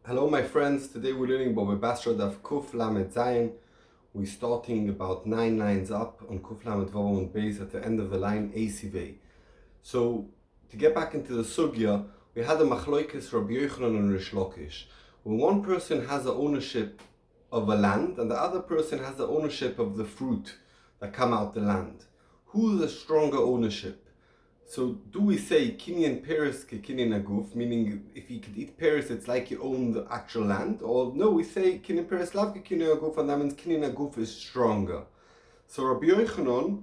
Hello my friends, today we're learning about Basra Daf Kuf Lamed Zayin. We're starting about 9 lines up on Kuf Lamed Vav and Beis at the end of the line ACV. So, to get back into the Sugya, we had a Machloikis Rabbi Yochanan and Rish Lakish. When one person has the ownership of a land and the other person has the ownership of the fruit that come out the land, who's the stronger ownership? So do we say kinyan peres ke kinyan aguf, meaning if you could eat peres, it's like you own the actual land? Or no, we say kinyan peres lav ke kinyan aguf, and that means kinyan aguf is stronger. So Rabbi Yochanan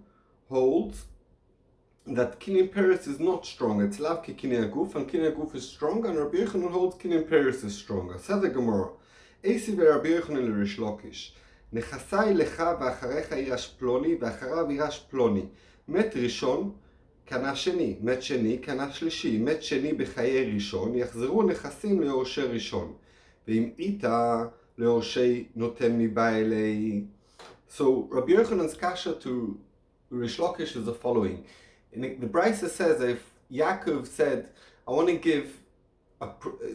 holds that kinyan peres is not strong. It's lav ke kinyan aguf, and kinyan aguf is stronger, and Rabbi Yochanan holds kinyan peres is stronger. Said the Gemara, Eisi ve Rabbi Yochanan le Rish Lakish, Nechasai lecha v'acharecha irash ploni, v'acharav irash ploni. Met rishon, קנה שני, מת שני, קנה שלישי, מת שני בחיי ראשון, יחזרו נכסים ליורשי ראשון. ואם איתה ליורשי נותן מבא אלי. So Rabbi Yochanan's kasha to Rish Lakish is the following. The Brisa says that if Yaakov said, I want to give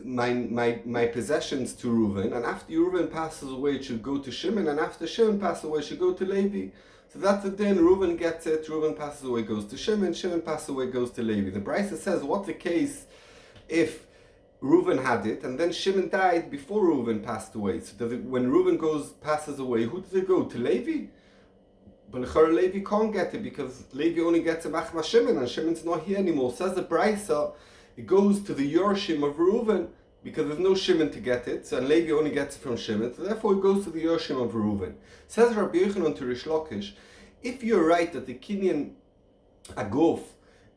my possessions to Reuven, and after Reuven passes away it should go to Shimon, and after Shimon passes away it should go to Levi. So that's the din. Reuven gets it, Reuven passes away, goes to Shimon, Shimon passes away, goes to Levi. The Brisa says, what's the case if Reuven had it and then Shimon died before Reuven passed away? So when Reuven passes away, who does it go? To Levi? But Levi can't get it because Levi only gets it back from Shimon, and Shimon's not here anymore. Says the Brisa, it goes to the Yorshim of Reuven, because there's no Shimon to get it, so Levi only gets it from Shimon, so therefore it goes to the Yorshim of Reuven. Says Rabbi Yochanan to Rish Lakish, if you're right that the Kinyan Aguf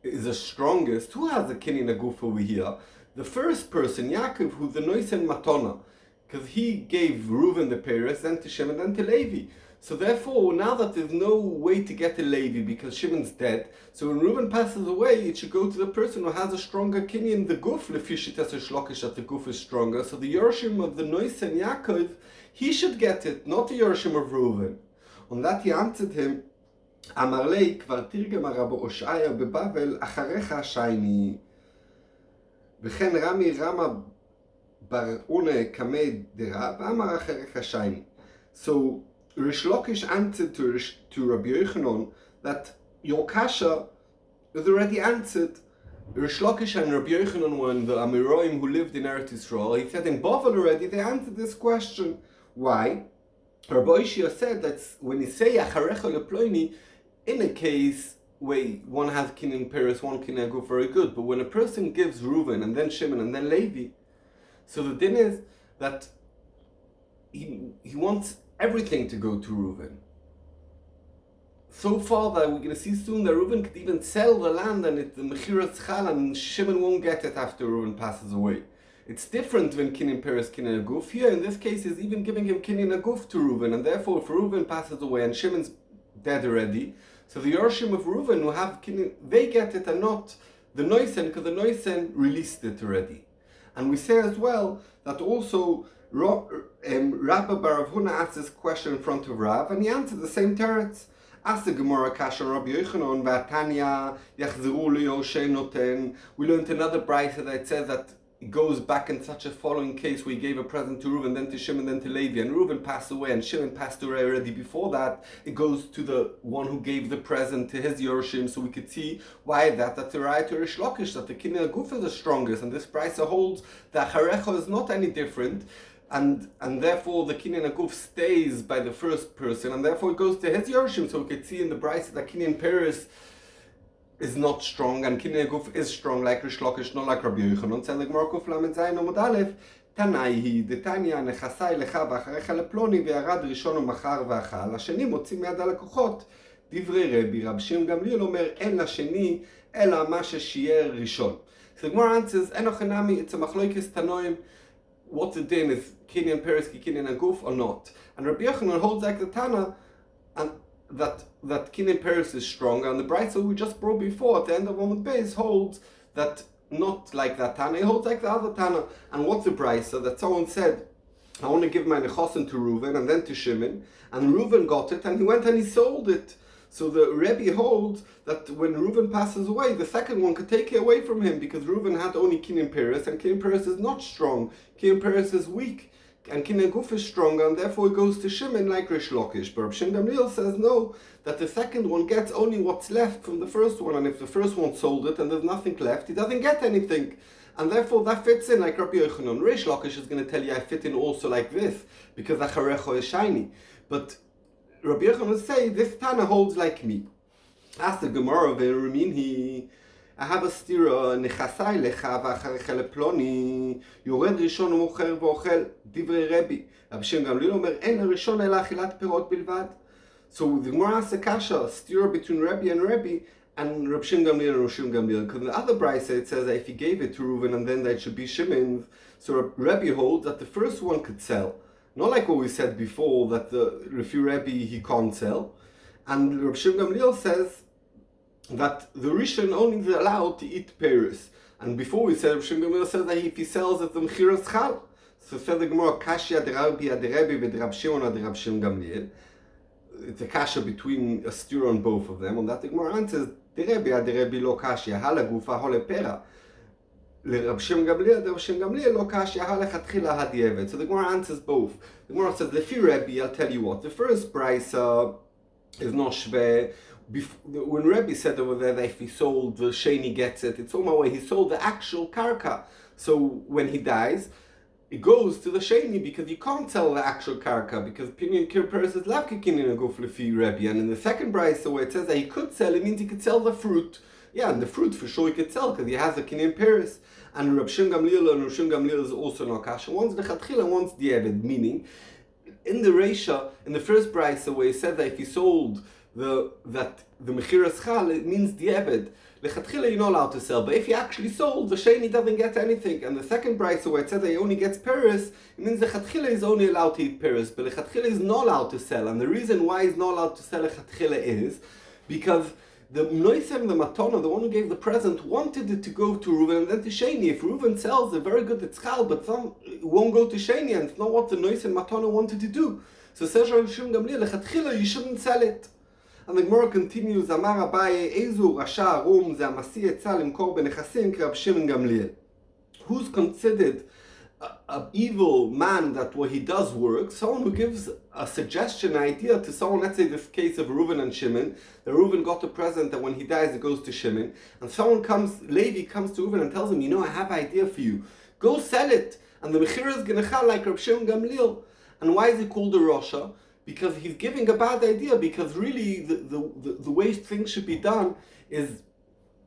is the strongest, who has the Kinyan Aguf over here? The first person, Yaakov, who's the Noisen Matona, because he gave Reuven the Peres, then to Shimon, then to Levi. So therefore, now that there's no way to get to Levi because Shimon's dead, so when Reuven passes away, it should go to the person who has a stronger kinyan, the guf, lefishitas Shlokish, that the guf is stronger. So the Yorshim of the Nois and Yaakov, he should get it, not the Yorshim of Reuven. On that he answered him, Amar lei, kvar tirgem Rabbi Oshaya beBavel, acharecha shayni. V'chen Rami Rama bar Une kamei dera, v'amar acharecha shayni. So Rish Lakish answered to Rabbi Yochanan that your kasha is already answered. Rish Lakish and Rabbi Yochanan were the Amiroim who lived in Eretz Yisrael. He said in Bavel already they answered this question. Why? Rabbi Oshia said that when you say Acharecha Leploini, in a case where one has Kinyan Peres, one Kinyan Aguf, very good. But when a person gives Reuven and then Shimon and then Levi, so the din is that he wants everything to go to Reuven. So far that we're going to see soon that Reuven could even sell the land and it's the Mechiras Chal, and Shimon won't get it after Reuven passes away. It's different when Kinyan Peres, Kinyan Aguf. Here in this case is even giving him Kinyan Aguf to Reuven, and therefore if Reuven passes away and Shimon's dead already, so the Yorshim of Reuven who have Kinyan, they get it and not the Noisen, because the Noisen released it already. And we say as well that also Rabbi Bar Rav Huna asked this question in front of Rav, and he answered the same teretz. Asked the Gemara Kasha Rabbi Yochanan v'Tanya yachzeru liyoshei noten. We learned another brayta that says that it goes back in such a following case where he gave a present to Reuven, then to Shimon, then to Levi, and Reuven passed away, and Shimon passed away already before that. It goes to the one who gave the present to his Yorshim, so we could see why that's the right to Rish Lakish, that the Kinyan Aguf is the strongest, and this brayta holds that Charecha is not any different. And therefore the Kinyan Aguf stays by the first person, and therefore it goes to his Yorshim. So we could see in the Brisa that Kinyan Peres is not strong, and Kinyan Aguf is strong, like Rish Lakish, not like Rabbi Yochanan. Said the Gemara Kuf Lamed Zayin Amud Aleph, Tanaihi, Detanya, Nechasai Lecha v'acharecha leploni, ve'arad rishon u'machar v'achal. השני מוציא מיד הלקוחות. דברי רבי, רב שמעון גמליאל אומר, אין לשני, אלא מה ששיער ראשון. So the Gemara answers, Enoch enami, it's a machloikis tanoim. What's the din? Is Kinyan Peres Kinyan Aguf or not? And Rabbi Yochanan holds like the Tana, and that Kinyan Peres is stronger. And the Brisa we just brought before at the end of Amud Beis holds that not like that Tana. He holds like the other Tana. And what's the Brisa? That someone said, I want to give my nechosin to Reuven and then to Shimon, and Reuven got it and he went and he sold it. So the Rebbe holds that when Reuven passes away, the second one could take it away from him, because Reuven had only Kinyan Peres, and Kinyan Peres is not strong. Kinyan Peres is weak, and Kinyan Guf is stronger, and therefore it goes to Shimon like Rish Lakish. But Reb Shimon Gamliel says no, that the second one gets only what's left from the first one, and if the first one sold it and there's nothing left, he doesn't get anything. And therefore that fits in like Rabbi Yochanan. Rish Lakish is going to tell you I fit in also like this, because Acharecho is shiny. But Rabbi Yochanan say this Tana holds like me. Ask the Gemara ve'ruminhi. I have a stira nechasai lecha v'acharecha leploni yored rishon u'mocher v'ochel divrei Rebbe. Rabbi Shimon Gamliel omer en harishon ela achilat perot bilvad. So the Gemara asks a kasha, a stira between Rebbe and Rabbi Shimon Gamliel and Rabbi Shimon Gamliel. Because in the other brayse it says that if he gave it to Reuven and then that should be Shimon's. So Rebbe holds that the first one could sell. Not like what we said before, that the Refi Rebbe he can't sell. And Rabbi Shimon Gamliel says that the Rishon only is allowed to eat Paris. And before we said, Rabbi Shimon Gamliel says that if he sells it, the Mechiras Chal. So said the Gemara, Kashya de Rabbi ad Rebbe with Rabbi Shimon ad Rabbi Shimon Gamliel. It's a kasha between a stir on both of them. On that the Gemara answers, de Rebbe ad Rebbe lo Kashya, hala gufa hole pera. Rabbi Shimon Gamliel lo Kashya hala chatchila hadievet. So the Gemara answers both. The Gemara says, Lefi Rebbe, I'll tell you what, the first price is not shve. When Rebbe said over there that if he sold, the sheni gets it, it's all my way, he sold the actual karka. So when he dies, it goes to the sheni, because you can't sell the actual karka, because Pinyan Kirperes is lavkikin in a guf lefi Rebbe. And in the second brayse where it says that he could sell, it means he could sell the fruit. Yeah, and the fruit for sure he could sell, because he has a Kinyan Peres. And Rabbi Shimon Gamliel is also no kasha. One's the chatchila, one's the eved, meaning in the Reisha, in the first brayse where he said that if he sold the Mechiras Chal, it means the Eved. Lechatchila you're not allowed to sell, but if he actually sold, the Sheni doesn't get anything. And the second brayse where it says that he only gets Paris, it means the Lechatchila is only allowed to eat Paris, but Lechatchila is not allowed to sell. And the reason why he's not allowed to sell Lechatchila is because the Noisem, the Matona, the one who gave the present, wanted it to go to Reuven and then to Sheni. If Reuven sells, they're very good at Schal, but some won't go to Sheni, and it's not what the Noisem Matona wanted to do. So says Rabbi Shimon Gamliel, Lechatchila you shouldn't sell it. And the Gemara continues, Amar Abaye, Ezu Rasha Arum ze Amasi Etzal Imkor Benechasim Rabbi Shimon Gamliel. Who's considered an evil man that what he does work? Someone who gives a suggestion, an idea to someone. Let's say this case of Reuven and Shimon. The Reuven got a present that when he dies it goes to Shimon. And someone comes, Levi comes to Reuven and tells him, you know, I have an idea for you. Go sell it. And the Mechira is Genechal like Rabbi Shimon Gamliel. And why is he called a Rasha? Because he's giving a bad idea, because really the way things should be done is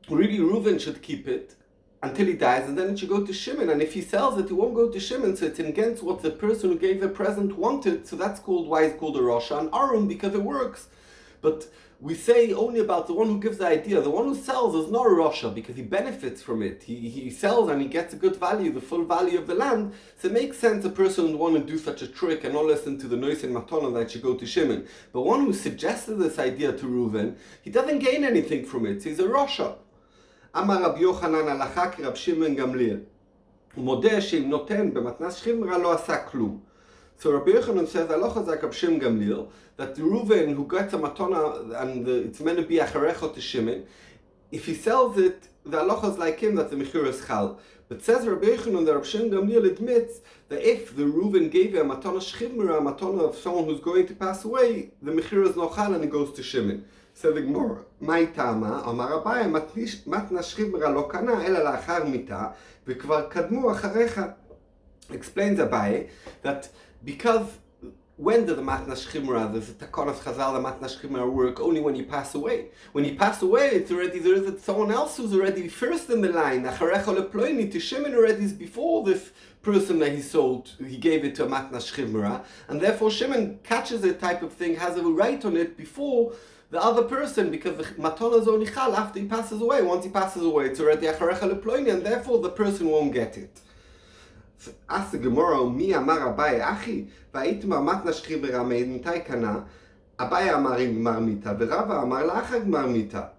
really Reuven should keep it until he dies, and then it should go to Shimon. And if he sells it, it won't go to Shimon, so it's against what the person who gave the present wanted. So that's called, why it's called a Rasha, and Arum, because it works. But we say only about the one who gives the idea. The one who sells is not a Rasha, because he benefits from it. He sells and he gets a good value, the full value of the land. So it makes sense a person would want to do such a trick and not listen to the noise in Matana that should go to Shimon. But one who suggested this idea to Reuven, he doesn't gain anything from it. So he's a Rasha. Amar Rabbi Yochanan alachak Rabbi Shimon Gamliel. Modeh sheim noten b'matnas shchimra lo asa klum. So Rabbi Yochanan says, Alocha Zak Rabbi Shimon Gamliel, that the Reuven who gets a matona and it's meant to be acharecho to Shimon, if he sells it, the Alocha is like him, that the Mechira is Chal. But says Rabbi Yochanan that Rabbi Shimon Gamliel admits that if the Reuven gave a matona shchimra, a matona of someone who's going to pass away, the Mechira is no Chal and it goes to Shimon. So the Gemara, Mai Tama, Amar Abaye, matna shchimra lo kana ela la'achar mita, v'kvar kadmu acharecha. Explains Abaye that because when did the matnas chimra, the takonas chazal, the matnas chimra work only when you pass away. When you pass away, it's already there is someone else who's already first in the line. Acharecha leploini to Shimon already is before this person that he sold. He gave it to a matnas chimra, and therefore Shimon catches it type of thing, has a right on it before the other person, because the matona is only chal after he passes away. Once he passes away, it's already acharecha leploini, and therefore the person won't get it. Ask the Gemara, Mi Amar Abaye Achi, Va'itma matna shchibera me'intai kana, Abaye Amar Gmar Mita, V'Rava Amar La'achar Gmar Mita.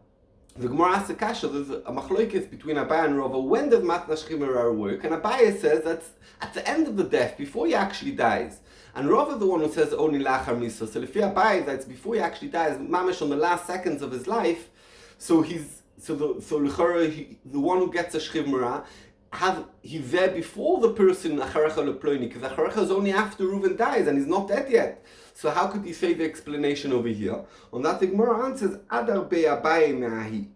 The Gemara asks the kasha, there's a machloikis between Abaye and Rava, when does matna shchibera work? And Abaye says that's at the end of the death, before he actually dies. And Rava the one who says only lachar misa. So if Abaye, that's before he actually dies, mamish on the last seconds of his life. So the one who gets a shchiv mara, he's there before the person acharecha leploini, because acharecha is only after Reuven dies and he's not dead yet. So how could he say the explanation over here? On that the Gemara answers adar be Abaye me'ahi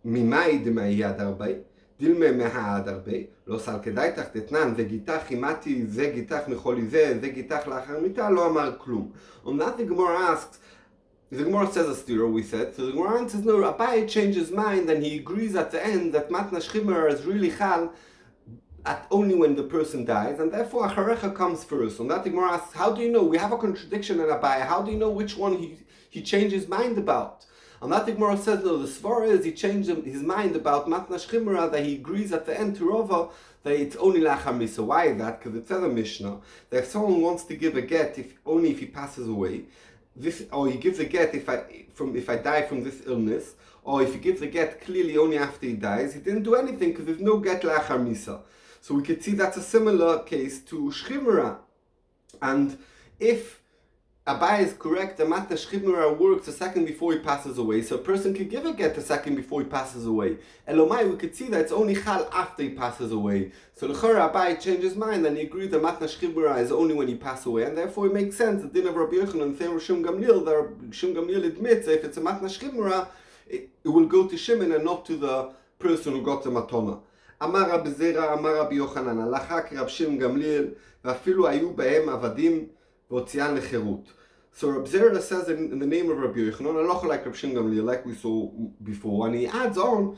mimai demai adar be dilme meha adar be lo sal kedai tach tetnan vegitach imati ze gitach mecholi ze gitach lachar mita lo amar klum. On that the Gemara asks. The Gemara says a stira, we said. So the Gemara says, no, Abaye changed his mind and he agrees at the end that matna shchimera is really chal at only when the person dies, and therefore acharecha comes first. On that the Gemara asks, how do you know? We have a contradiction in Abaye. How do you know which one he changed his mind about? On that the Gemara says, no, the svara is he changed his mind about matna shchimera, that he agrees at the end to Rava that it's only lachar misa. Why is that? Because it says a Mishnah that if someone wants to give a get, only if he passes away, or he gives a get if I die from this illness, or if he gives a get clearly only after he dies, he didn't do anything because there's no get lachar misa. So we could see that's a similar case to shchimera. And if Abaye is correct, the matna shchimera works a second before he passes away, so a person could give a get a second before he passes away. Elomai, we could see that it's only chal after he passes away. So the Chora Abaye changed his mind and he agreed that matna shchimera is only when he passes away, and therefore it makes sense. The din of Rabbi Yochanan and Shim Gamliel, that Shim Gamliel admits that if it's a matna shchimera, it will go to Shimon and not to the person who got the matona. Amar Rabbi Zera, Amar Rabbi Yochanan, Halacha ki Rab Shim Gamliel, ואפילו היו בהם עבדים והוציאן לחירות. So Rabbi Zera says in the name of Rabbi Yochanan, halacha like Rab Shimon Gamliel, like we saw before, and he adds on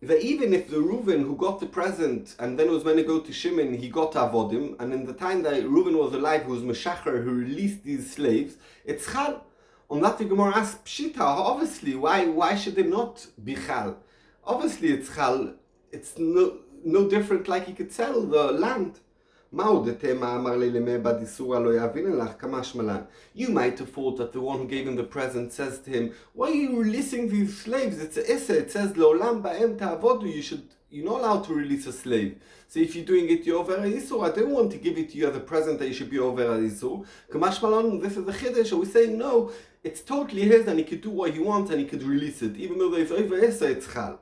that even if the Reuven who got the present and then was going to go to Shimon, he got avodim, and in the time that Reuven was alive, who was Meshacher, who released these slaves, it's chal. On that the Gemara asks, Pshita, obviously, why should they not be chal? Obviously it's chal, it's no different like he could sell the land. You might have thought that the one who gave him the present says to him, why are you releasing these slaves? It's a issa, it says Le'olam ba'em ta'avodu, you're not allowed to release a slave. So if you're doing it, you're over isur. I don't want to give it to you as a present that you should be over isur. Kamash malan, this is the chiddush. So we're saying no, it's totally his and he could do what he wants and he could release it, even though there's over issa, it's chal.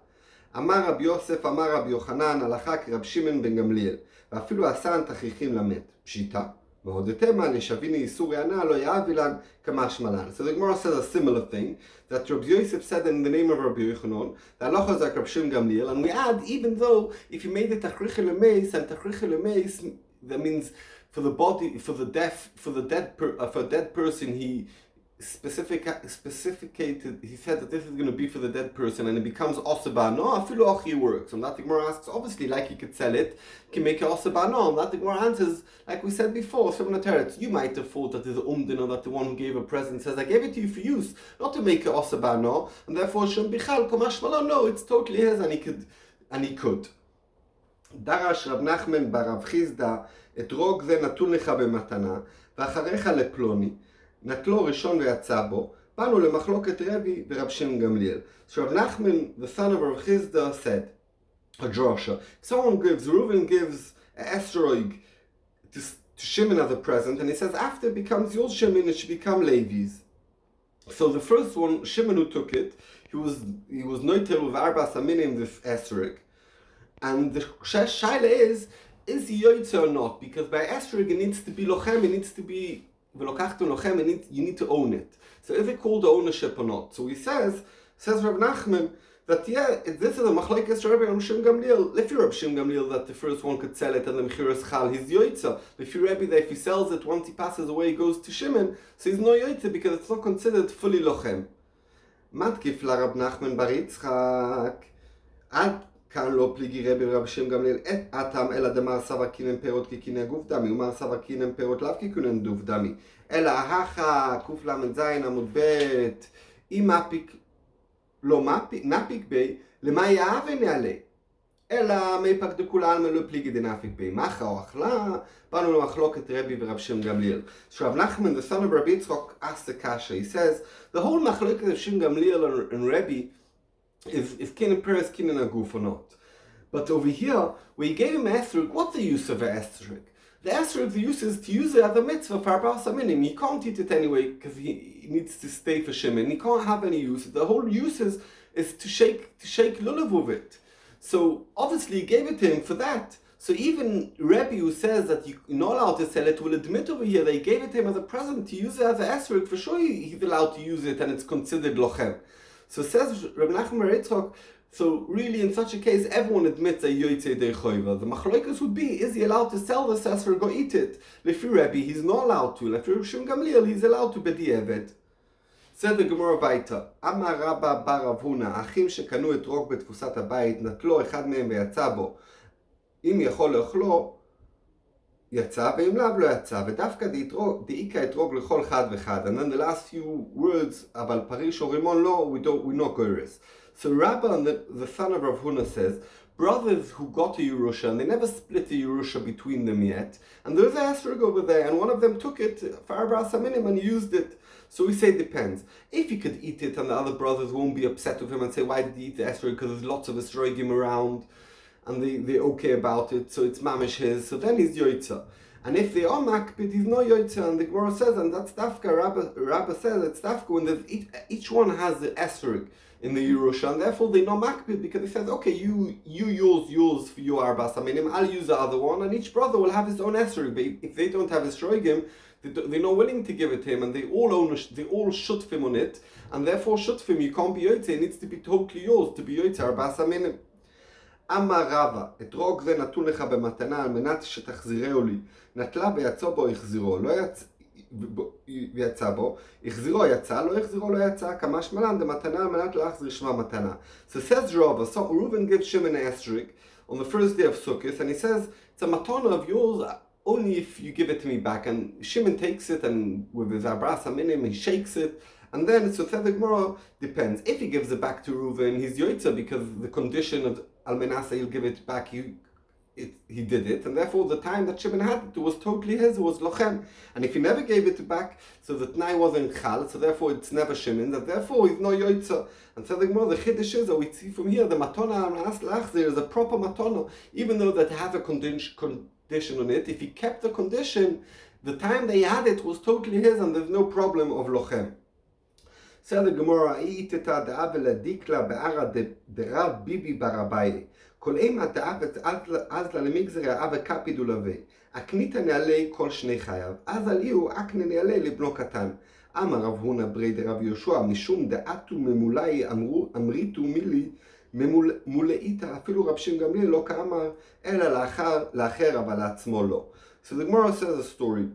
Amar Rabbi Yosef, Amar Rabbi Yochanan, halacha ki Rab Shimon ben Gamliel. ואפילו עשן תכריכים למת, פשיטה, והודתמה לשביני איסור יענה לא יעבילן כמשמלן. So the Gemara says a similar thing, that Rabbi Yosef said in the name of Rabbi Yochanan, that halacha is like Rab Shimon Gamliel, and we add, even though if you made it tachrich lemeis, and tachrich lemeis, that means for the body, for a dead person, he specificated, he said that this is going to be for the dead person and it becomes osaba. No, afilu ochi works. And that the Gemara asks, obviously, like he could sell it, can make it osaba. No, and that the Gemara answers, like we said before, similar teretz. You might have thought that there's umdin, or that the one who gave a present says, I gave it to you for use, not to make it osaba. No, and therefore shouldn't be chal komash malo. No, it's totally his, and he could. Darash Rab Nachman bar Rav Chizda etrog ze natun lecha b'matana v'acharecha leploני. נטלו ראשון ויצא בו, באנו למחלוקת רבי ורב שמעון גמליאל. So Rav Nachman, the son of Rav Chizda, said, a drasha, Reuven gives an esrog to Shimon as a present, and he says after it becomes your Shimon, it should become Levi's. So the first one, Shimon who took it, he was noitel with Arba Saminim, this esrog. And the shaila is he yoytze or not? Because by esrog it needs to be lochem, it needs to be you need to own it. So is it called ownership or not? So he says Rav Nachman, that this is a machlekes Rabbi Rab Shimon Gamliel. If you're Rab Shimon Gamliel, that the first one could sell it and the mechiras chal, he's yoytza. If you're Rabbi, that if he sells it, once he passes away, he goes to Shimon, so he's no yoytza because it's not considered fully lochem. Matkif la Rab Nachman bar Yitzchak. כאן לא פליגי רבי רב שם גמליאל אתם אלא דמר סבר קינן פירות כקינן גוף דמי ומר סבר קינן פירות לאו כקינן דוף דמי אלא ההכה קוף למד זין עמוד בית אם מפיק לא מפיק בי למה יאהבן יעלה אלא מפק דכולה אלמה לא פליגי דנפיק בי מחה או אכלה באנו למחלוקת רבי ורב שם גמליאל. So Rav Nachman, the son of Rabbi Yitzchak, asked the kasha. He says the whole machloket of Shem Gamliel and Rabbi is kinen peres kinen aguf or not. But over here, where he gave him esrog, what's the use of an esrog? The Esrog of the use is to use it as a mitzvah for Arba'as Aminim. He can't eat it anyway because he needs to stay for Shimon. He can't have any use. The whole use is to shake lulav with it. So obviously he gave it to him for that. So even Rebbe, who says that you're not allowed to sell it, will admit over here they gave it to him as a present to use it as an esrog. For sure he's allowed to use it and it's considered lochem. So says Reb Nachman bar Yitzchak, so really in such a case everyone admits a yoytzei dei choiva. The machlokas would be, is he allowed to sell this esrog or eat it? Lefi Rebbe, he's not allowed to. Lefi Reb Shimon Gamliel, he's allowed to b'di'evet. Said the Gemara Baita, Amar Rabba bar Rav Huna, achim שקנו אתרוג בתפוסת הבית, נטלו אחד מהם ויצא בו. אם יכול לאכלו, יצא, ואם לאו לא יצא, ודווקא דאיקה אתרוג לכל חד וחד. And then the last few words, אבל פריש או רימון לא, we're not goyres. So Rabba, the son of Rav Huna, says, brothers who got a Yerusha, and they never split the Yerusha between them yet, and there's an esrog over there, and one of them took it for Arba'as Aminim and used it. So we say it depends. If he could eat it and the other brothers won't be upset with him and say, why did he eat the esrog? Because there's lots of esrogim around, and they're okay about it, so it's mamish his, so then he's yoitza. And if they are makbid, he's no yoitza, and the Gemara says, and that's dafka, Rabba says, it's dafka when there's each one has the esrog in the Yerusha, and therefore they're not makbid, because he says, okay, you use yours for your Arba'as Aminim, I'll use the other one, and each brother will have his own esrog. But if they don't have esrogim, they're not willing to give it to him, and they all shutfim on it, and therefore shutfim, you can't be yoitza, it needs to be totally yours to be yoitza Arba'as Aminim. אמר רבא, אתרוג זה נתון לך במתנה על מנת שתחזירהו לי. נטלה ויצא בו, החזירו, לא יצא בו, החזירו יצא, לא החזירו לא יצא, כמשמע לן דמתנה על מנת להחזיר שמה מתנה. So says Rava, so Reuven gives Shimon an esrog on the first day of Sukkot, and he says, it's a matana of yours only if you give it to me back. And Shimon takes it, and with his Arba'as Aminim, he shakes it. And then, so says the Gemara, depends. If he gives it back to Reuven, he's yoitza, because the condition of Al Menaseh, he'll give it back, he did it, and therefore the time that Shimon had it was totally his, it was lochem. And if he never gave it back, so the Tnai wasn't chal, so therefore it's never Shimon, that therefore he's no yoitza. And so the Gemara, the chiddush is that we see from here, the matona Al Menaseh there is a proper matona, even though that has a condition on it. If he kept the condition, the time they had it was totally his, and there's no problem of lochem. Said the Gemara, "Iteta de'avela dikla be'ara derab Bibi bar Abaye. Kol ema de'avet azla lemigzera ave kapidu lave. Aknita ne'alei kol shnei chayav. Azal iu akne ne'alei lebno katan. Amar Rav Huna brei de Rav Yoshua mishum de'atu memulai amritu mili memuleita afilu Rab Shimon Gamliel lo ka'amar ela la'acher אבל לעצמו לא." So the Gemara says a story.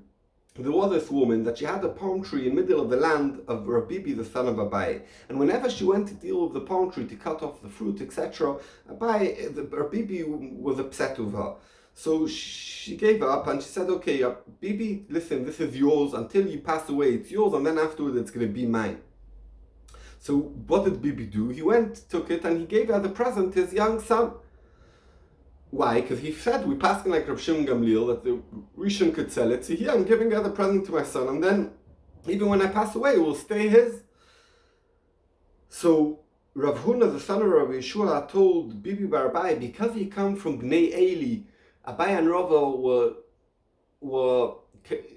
There was this woman that she had a palm tree in the middle of the land of Rabbi, the son of Abaye. And whenever she went to deal with the palm tree to cut off the fruit, etc., Rabbi was upset with her. So she gave up and she said, okay, Bibi, listen, this is yours until you pass away, it's yours, and then afterwards it's going to be mine. So what did Bibi do? He went, took it, and he gave as a present his young son. Why? Because he said, we passed like Rab Shimon Gamliel, that the Rishon could sell it. So here I'm giving it as a present to my son, and then even when I pass away, it will stay his. So Rav Huna, the son of Rav Yeshua, told Bibi bar Abaye, because he come from Bnei Eli, Abaye and Rava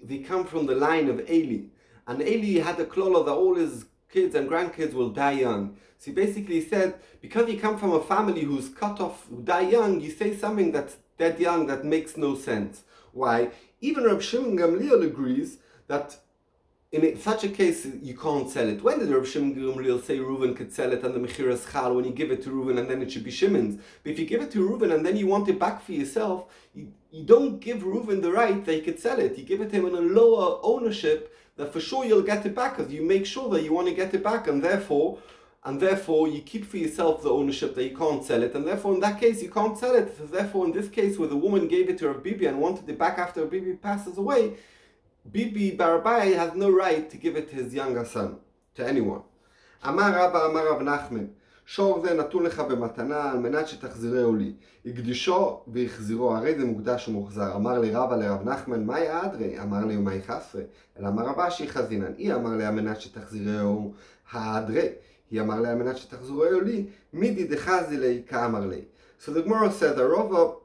they come from the line of Eli. And Eli had a klala that all his kids and grandkids will die young. So he basically said, because you come from a family who's cut off, who die young, you say something that's dead young that makes no sense. Why? Even Rab Shimon Gamliel agrees that in such a case you can't sell it. When did Rab Shimon Gamliel say Reuven could sell it and the mechira is chal, when you give it to Reuven and then it should be Shimon's? But if you give it to Reuven and then you want it back for yourself, you don't give Reuven the right that he could sell it. You give it to him in a lower ownership that for sure you'll get it back, because you make sure that you want to get it back, and therefore you keep for yourself the ownership that you can't sell it, and therefore in that case you can't sell it. So therefore in this case where the woman gave it to her Bibi and wanted it back after her Bibi passes away, Bibi bar Abaye has no right to give it to his younger son, to anyone. Amar Rabba Amar Rav Nachman, שור זה נתון לך במתנה על מנת שתחזירהו לי. הקדישו והחזירו, הרי זה מוקדש ומוחזר. אמר לי רבא לרב נחמן, מהי האדרי? אמר לי ומהי חסרי? אלא אמר רבא שהיא חזינן. היא אמר לי על מנת שתחזירהו האדרי. היא אמר לי על מנת שתחזירהו לי, מידי דחזי לי כאמר לי. So the Gemara says, Rava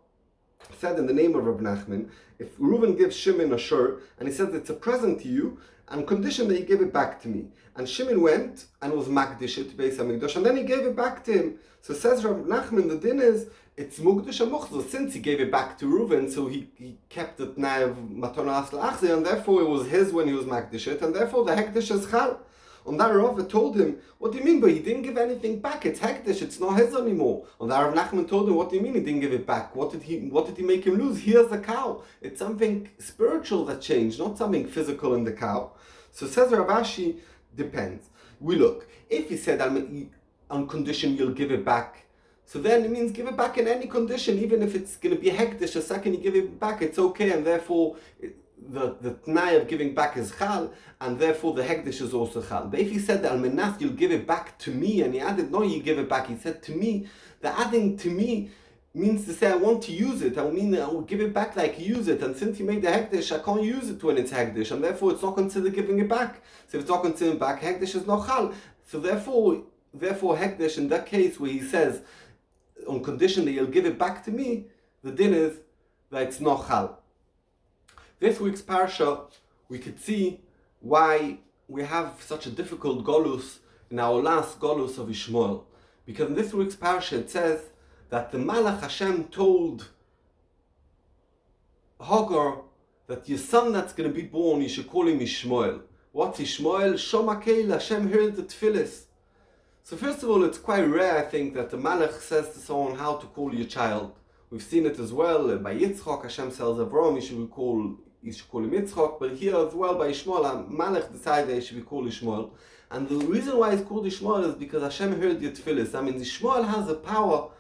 said in the name of Reb Nachman, if Reuven gives Shimon a shirt, and he says it's a present to you, on condition that you give it back to me. And Shimon went and was makdish it to Beis HaMikdash, and then he gave it back to him. So says Reb Nachman, the din is, it's mukdash hamuchzor. Since he gave it back to Reuven, so he kept it now matonas la'achzir, and therefore it was his when he was makdish it, and therefore the hekdesh is chal. And that Rava told him, what do you mean? But he didn't give anything back. It's hekdesh. It's not his anymore. And that Rav Nachman told him, what do you mean he didn't give it back? What did he make him lose? Here's the cow. It's something spiritual that changed, not something physical in the cow. So says Rav Ashi, depends. We look. If he said on condition you'll give it back, so then it means give it back in any condition, even if it's going to be hekdesh. The second you give it back, it's okay, and therefore the t'nai of giving back is chal, and therefore the hekdesh is also chal. But if he said that al-menas, you'll give it back to me, and he added, no, you give it back, he said to me, the adding to me means to say I want to use it. I will give it back like you use it, and since you made the hekdesh, I can't use it when it's hekdesh, and therefore it's not considered giving it back. So if it's not considered back, hekdesh is not chal. So therefore hekdesh, in that case where he says on condition that you'll give it back to me, the din is that it's not chal. This week's parsha, we could see why we have such a difficult golus in our last golus of Ishmael. Because in this week's parsha it says that the Malach Hashem told Hagar that your son that's going to be born, you should call him Ishmael. What's Ishmael? Shomakel, Hashem heard the tefillis. So first of all, it's quite rare, I think, that the Malach says to someone how to call your child. We've seen it as well by Yitzchak. Hashem tells Avram he should call him Yitzchak, but here as well by Ishmael, Malach decided he should be called Ishmael. And the reason why he's called Ishmael is because Hashem heard your tefillis. I mean, Ishmael has the power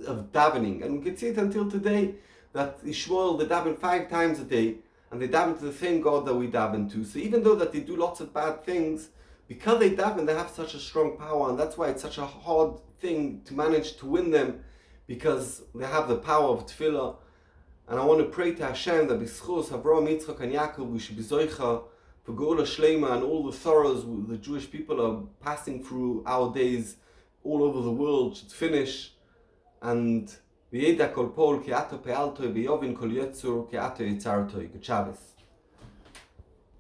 of davening, and we can see it until today that Ishmael, they daven 5 times a day, and they daven to the same God that we daven to. So even though that they do lots of bad things, because they daven, they have such a strong power, and that's why it's such a hard thing to manage to win them, because they have the power of tefillah. And I want to pray to Hashem that b'schus Avraham, Yitzchak, and Yaakov, we should be zoicha for Geula Shleima and all the sorrows the Jewish people are passing through our days all over the world should finish. And v'yeda kol pol ki ato pe'altoi v'yovin kol yetzur ki ato yitzartoi. Good Shabbos.